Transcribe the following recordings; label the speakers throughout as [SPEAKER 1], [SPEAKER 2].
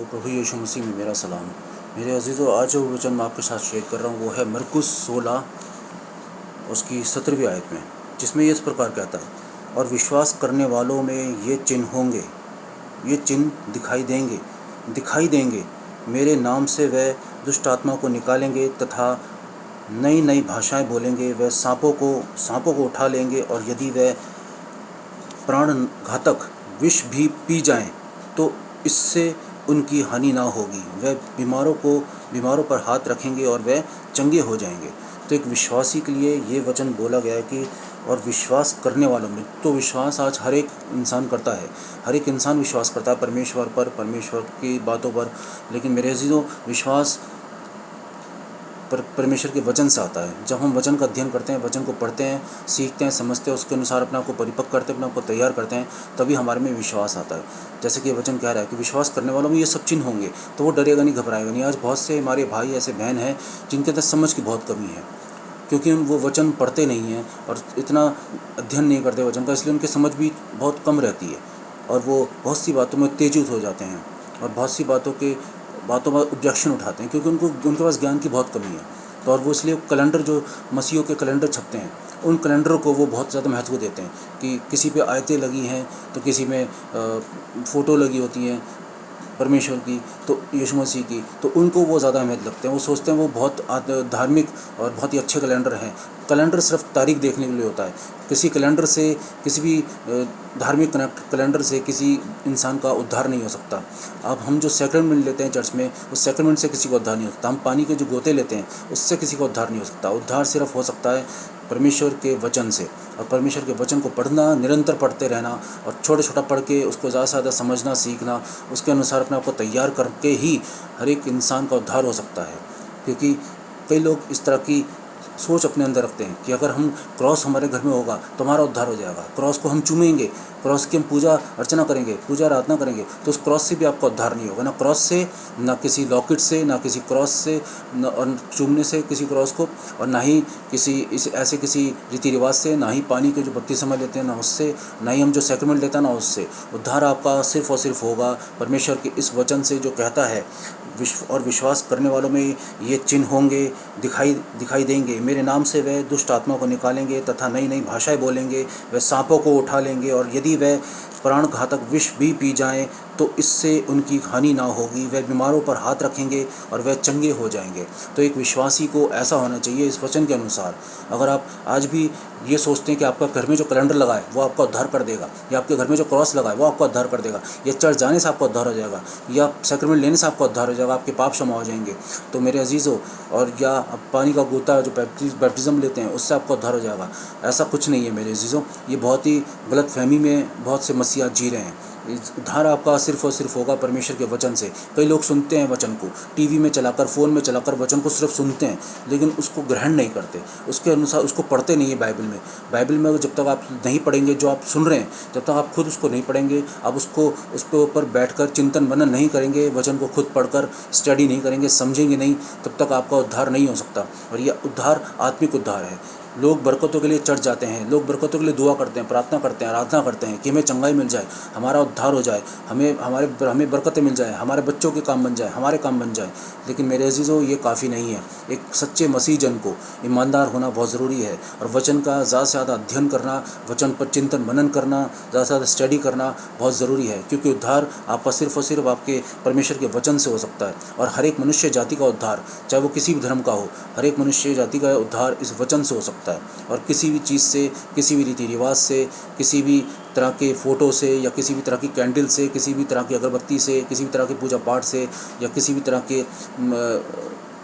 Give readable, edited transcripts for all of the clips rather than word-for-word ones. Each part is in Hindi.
[SPEAKER 1] प्रभु यीशु मसीह में मेरा सलाम। मेरे अजीज़ों, आज जो वचन मैं आपके साथ शेयर कर रहा हूँ वो है मरकुस 16 उसकी 17वीं आयत में, जिसमें ये इस प्रकार कहता है, और विश्वास करने वालों में ये चिन्ह होंगे, ये चिन्ह दिखाई देंगे। मेरे नाम से वह दुष्ट आत्मा को निकालेंगे तथा नई नई भाषाएं बोलेंगे। वह सांपों को उठा लेंगे, और यदि वह प्राण घातक विष भी पी जाएं तो इससे उनकी हानि ना होगी। वह बीमारों पर हाथ रखेंगे और वह चंगे हो जाएंगे। तो एक विश्वासी के लिए ये वचन बोला गया है कि और विश्वास करने वालों में, तो विश्वास आज हर एक इंसान करता है। हर एक इंसान विश्वास करता है परमेश्वर पर, परमेश्वर की बातों पर। लेकिन मेरे अजीज़ों, विश्वास परमेश्वर के वचन से आता है। जब हम वचन का अध्ययन करते हैं, वचन को पढ़ते हैं, सीखते हैं, समझते हैं, उसके अनुसार अपने आप को परिपक्व करते हैं, अपने आप को तैयार करते हैं, तभी हमारे में विश्वास आता है। जैसे कि वचन कह रहा है कि विश्वास करने वालों में ये सब चिन्ह होंगे, तो वो डरेगा नहीं, घबराएगा नहीं। आज बहुत से हमारे भाई ऐसे बहन हैं जिनके अंदर समझ की बहुत कमी है, क्योंकि वो वचन पढ़ते नहीं हैं और इतना अध्ययन नहीं करते वचन का, इसलिए उनकी समझ भी बहुत कम रहती है और वो बहुत सी बातों में उत्तेजित हो जाते हैं और बहुत सी बातों पर ऑब्जेक्शन उठाते हैं, क्योंकि उनके पास ज्ञान की बहुत कमी है। तो और वो इसलिए कैलेंडर, जो मसीहों के कैलेंडर छपते हैं, उन कैलेंडरों को वो बहुत ज़्यादा महत्व देते हैं कि किसी पे आयतें लगी हैं तो किसी में फ़ोटो लगी होती हैं परमेश्वर की, तो यीशु मसीह की, तो उनको वो ज़्यादा अहमियत लगते हैं। वो सोचते हैं वो बहुत धार्मिक और बहुत ही अच्छे कैलेंडर हैं। कैलेंडर सिर्फ तारीख देखने के लिए होता है। किसी कैलेंडर से, किसी भी धार्मिक कैलेंडर से किसी इंसान का उद्धार नहीं हो सकता। अब हम जो सैक्रमेंट लेते हैं चर्च में, उस सैक्रमेंट से किसी का उद्धार नहीं हो सकता। हम पानी के जो गोते लेते हैं, उससे किसी का उद्धार नहीं हो सकता। उद्धार सिर्फ हो सकता है परमेश्वर के वचन से, और परमेश्वर के वचन को पढ़ना, निरंतर पढ़ते रहना और छोटा पढ़ के उसको ज़्यादा से ज़्यादा समझना, सीखना, उसके अनुसार अपने आप को तैयार करके ही हर एक इंसान का उद्धार हो सकता है। क्योंकि कई लोग इस तरह की सोच अपने अंदर रखते हैं कि अगर हम क्रॉस हमारे घर में होगा तो हमारा उद्धार हो जाएगा। क्रॉस को हम चूमेंगे, क्रॉस की हम पूजा अर्चना करेंगे, पूजा आराधना करेंगे, तो उस क्रॉस से भी आपका उद्धार नहीं होगा। ना क्रॉस से, ना किसी लॉकेट से, ना किसी क्रॉस से, न और चूमने से किसी क्रॉस को, और ना ही ऐसे किसी रीति रिवाज से, ना ही पानी के जो बपतिस्मा लेते हैं ना उससे, ना ही हम जो सैक्रमेंट लेते हैं ना उससे। उद्धार आपका सिर्फ और सिर्फ होगा परमेश्वर के इस वचन से, जो कहता है और विश्वास करने वालों में ये चिन्ह होंगे, दिखाई देंगे। मेरे नाम से वह दुष्ट आत्मा को निकालेंगे तथा नई नई भाषाएं बोलेंगे। वह सांपों को उठा लेंगे, और यदि वह प्राण घातक विष भी पी जाएं तो इससे उनकी हानि ना होगी। वह बीमारों पर हाथ रखेंगे और वह चंगे हो जाएंगे। तो एक विश्वासी को ऐसा होना चाहिए इस वचन के अनुसार। अगर आप आज भी ये सोचते हैं कि आपका घर में जो कैलेंडर लगा है वो आपका उद्धार कर देगा, या आपके घर में जो क्रॉस लगा है वो आपका उद्धार कर देगा, या चर्च जाने से आपका उद्धार हो जाएगा, या सैक्रमेंट लेने से आपका उद्धार हो जाएगा, आपके पाप क्षमा हो जाएंगे, तो मेरे अजीज़ों, और या पानी का गोता जो बैप्टिज्म लेते हैं उससे आपका उद्धार हो जाएगा, ऐसा कुछ नहीं है मेरे अजीज़ों। ये बहुत ही गलत फहमी में बहुत से मसीहा जी रहे हैं। उद्धार आपका सिर्फ और सिर्फ होगा परमेश्वर के वचन से। कई लोग सुनते हैं वचन को, टीवी में चलाकर, फ़ोन में चलाकर वचन को सिर्फ सुनते हैं, लेकिन उसको ग्रहण नहीं करते, उसके अनुसार उसको पढ़ते नहीं है। बाइबल में जब तक आप नहीं पढ़ेंगे जो आप सुन रहे हैं, जब तक आप खुद उसको नहीं पढ़ेंगे, आप उस पर ऊपर बैठकर चिंतन मनन नहीं करेंगे, वचन को खुद पढ़कर स्टडी नहीं करेंगे, समझेंगे नहीं, तब तक आपका उद्धार नहीं हो सकता। और यह उद्धार आत्मिक उद्धार है। लोग बरकतों के लिए चर्च जाते हैं, लोग बरकतों के लिए दुआ करते हैं, प्रार्थना करते हैं, आराधना करते हैं कि हमें चंगाई मिल जाए, हमारा उद्धार हो जाए, हमें बरकतें मिल जाए, हमारे बच्चों के काम बन जाए, हमारे काम बन जाए। लेकिन मेरे अजीज़ों, ये काफ़ी नहीं है। एक सच्चे मसीह जन को ईमानदार होना बहुत ज़रूरी है, और वचन का ज़्यादा से ज़्यादा अध्ययन करना, वचन पर चिंतन मनन करना, ज़्यादा से ज़्यादा स्टडी करना बहुत ज़रूरी है। क्योंकि उद्धार आपका सिर्फ और सिर्फ आपके परमेश्वर के वचन से हो सकता है। और हर एक मनुष्य जाति का उद्धार, चाहे वो किसी भी धर्म का हो, हर एक मनुष्य जाति का उद्धार इस वचन से हो सकता है। और किसी भी चीज़ से, किसी भी रीति रिवाज से, किसी भी तरह के फ़ोटो से, या किसी भी तरह की कैंडल से, किसी भी तरह की अगरबत्ती से, किसी भी तरह के पूजा पाठ से, या किसी भी तरह के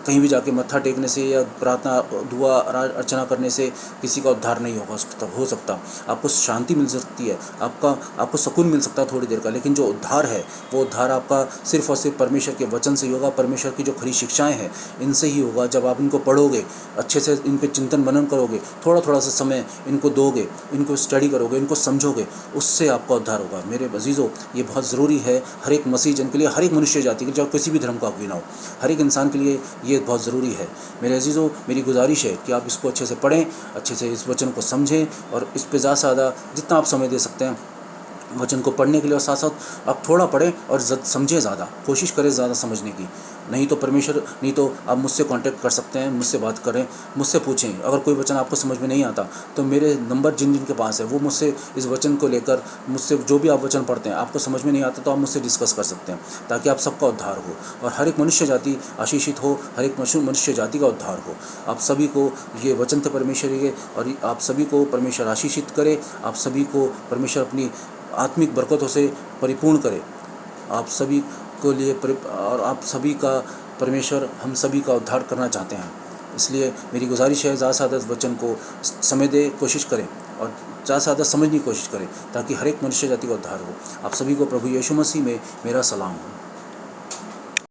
[SPEAKER 1] कहीं भी जाके मत्था टेकने से या प्रार्थना दुआ अर्चना करने से किसी का उद्धार नहीं हो सकता। आपको शांति मिल सकती है, आपको सुकून मिल सकता है थोड़ी देर का, लेकिन जो उद्धार है वो उद्धार आपका सिर्फ और सिर्फ परमेश्वर के वचन से ही होगा। परमेश्वर की जो खरी शिक्षाएं हैं इनसे ही होगा। जब आप इनको पढ़ोगे, अच्छे से इन पर चिंतन मनन करोगे, थोड़ा सा समय इनको दोगे, इनको स्टडी करोगे, इनको समझोगे, उससे आपका उद्धार होगा। मेरे अजीज़ों, ये बहुत ज़रूरी है हर एक मसीह जन के लिए, हर एक मनुष्य जाति के लिए, चाहे किसी भी धर्म का कोई ना हो, हर एक इंसान के लिए ये बहुत ज़रूरी है। मेरे अजीज़ों, मेरी गुजारिश है कि आप इसको अच्छे से पढ़ें, अच्छे से इस वचन को समझें, और इस पे ज़्यादा से ज़्यादा जितना आप समय दे सकते हैं वचन को पढ़ने के लिए, और साथ साथ आप थोड़ा पढ़ें और समझें ज़्यादा, कोशिश करें ज़्यादा समझने की। नहीं तो आप मुझसे कांटेक्ट कर सकते हैं, मुझसे बात करें, मुझसे पूछें। अगर कोई वचन आपको समझ में नहीं आता तो मेरे नंबर जिन जिन के पास है वो मुझसे इस वचन को लेकर, मुझसे जो भी आप वचन पढ़ते हैं आपको समझ में नहीं आता तो आप मुझसे डिस्कस कर सकते हैं, ताकि आप सबका उद्धार हो और हर एक मनुष्य जाति आशीषित हो, हर एक मनुष्य जाति का उद्धार हो। आप सभी को ये वचन थे परमेश्वर के, और आप सभी को परमेश्वर आशीषित करे, आप सभी को परमेश्वर अपनी आत्मिक बरकतों से परिपूर्ण करे। आप सभी को लिए और आप सभी का परमेश्वर हम सभी का उद्धार करना चाहते हैं। इसलिए मेरी गुजारिश है, ज़्यादा से ज़्यादा इस वचन को समझ दे कोशिश करें और ज़्यादा से ज़्यादा समझने की कोशिश करें, ताकि हर एक मनुष्य जाति का उद्धार हो। आप सभी को प्रभु यीशु मसीह में मेरा सलाम हो।